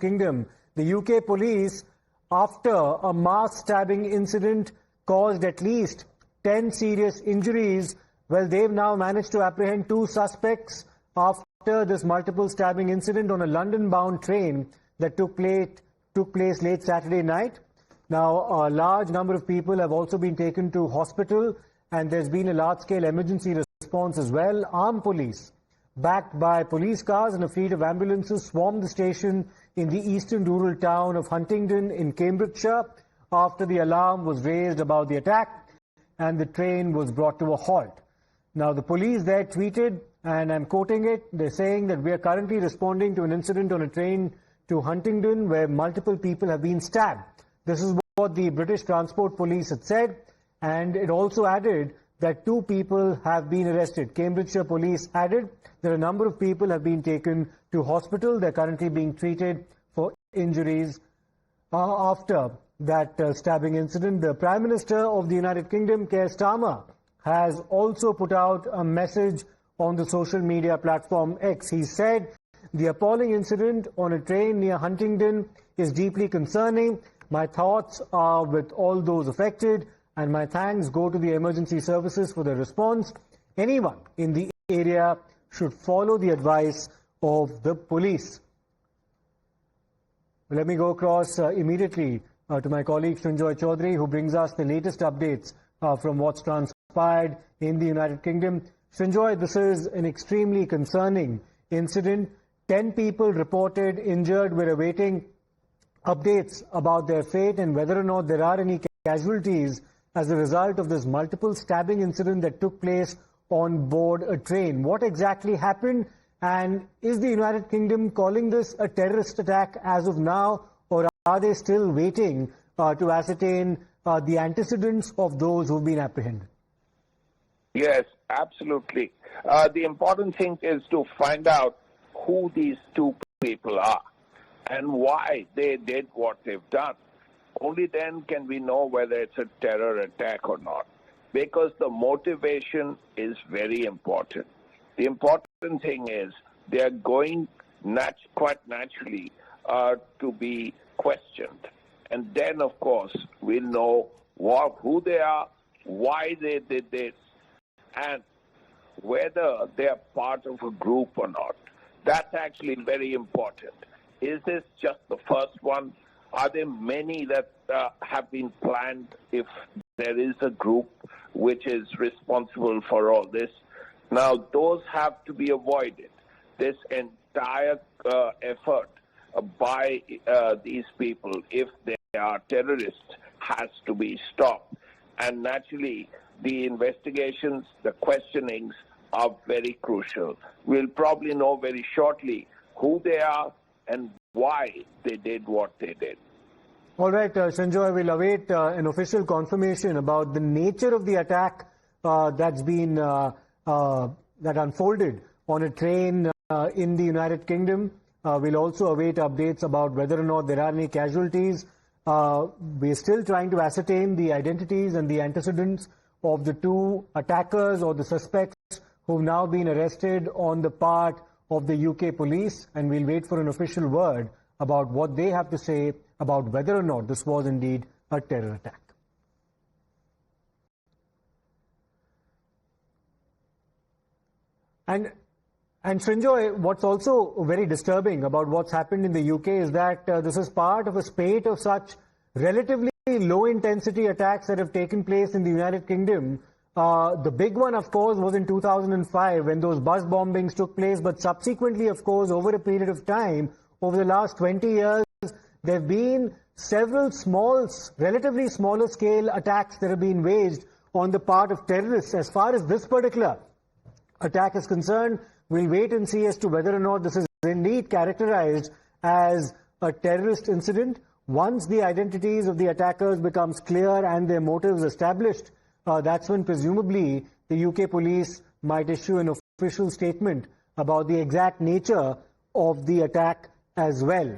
Kingdom. The UK police, after a mass stabbing incident caused at least 10 serious injuries, well, they've now managed to apprehend 2 suspects after this multiple stabbing incident on a London-bound train that took place late Saturday night. Now, a large number of people have also been taken to hospital, and there's been a large-scale emergency response as well. Armed police, backed by police cars and a fleet of ambulances, swarmed the station in the eastern rural town of Huntingdon in Cambridgeshire after the alarm was raised about the attack and the train was brought to a halt. Now, the police there tweeted, and I'm quoting it, they're saying that we are currently responding to an incident on a train to Huntingdon where multiple people have been stabbed. This is what the British Transport Police had said, and it also added that 2 people have been arrested. Cambridgeshire Police added that a number of people have been taken to hospital. They're currently being treated for injuries after that stabbing incident. The Prime Minister of the United Kingdom, Keir Starmer, has also put out a message on the social media platform X. He said, "The appalling incident on a train near Huntingdon is deeply concerning. My thoughts are with all those affected, and my thanks go to the emergency services for their response. Anyone in the area should follow the advice of the police." Let me go across immediately to my colleague Srinjoy Chaudhary, who brings us the latest updates from what's transpired in the United Kingdom. Srinjoy, this is an extremely concerning incident. 10 people reported injured. We're awaiting updates about their fate and whether or not there are any casualties as a result of this multiple stabbing incident that took place on board a train. What exactly happened, and is the United Kingdom calling this a terrorist attack as of now, or are they still waiting to ascertain the antecedents of those who've been apprehended? Yes, absolutely. The important thing is to find out who these 2 people are and why they did what they've done. Only then can we know whether it's a terror attack or not, because the motivation is very important. The important thing is they are going quite naturally to be questioned. And then, of course, we'll know who they are, why they did this, and whether they are part of a group or not. That's actually very important. Is this just the first one? Are there many that have been planned if there is a group which is responsible for all this? Now, those have to be avoided. This entire effort by these people, if they are terrorists, has to be stopped. And naturally, the investigations, the questionings are very crucial. We'll probably know very shortly who they are and why they did what they did. All right, Srinjoy, we'll await an official confirmation about the nature of the attack that unfolded on a train in the United Kingdom. We'll also await updates about whether or not there are any casualties. We're still trying to ascertain the identities and the antecedents of the 2 attackers or the suspects who've now been arrested on the part of the UK police, and we'll wait for an official word about what they have to say about whether or not this was indeed a terror attack. And Srinjoy, what's also very disturbing about what's happened in the UK is that this is part of a spate of such relatively low-intensity attacks that have taken place in the United Kingdom. The big one, of course, was in 2005 when those bus bombings took place, but subsequently, of course, over a period of time, over the last 20 years, there have been several relatively smaller scale attacks that have been waged on the part of terrorists. As far as this particular attack is concerned, we'll wait and see as to whether or not this is indeed characterized as a terrorist incident. Once the identities of the attackers becomes clear and their motives established, that's when presumably the UK police might issue an official statement about the exact nature of the attack as well.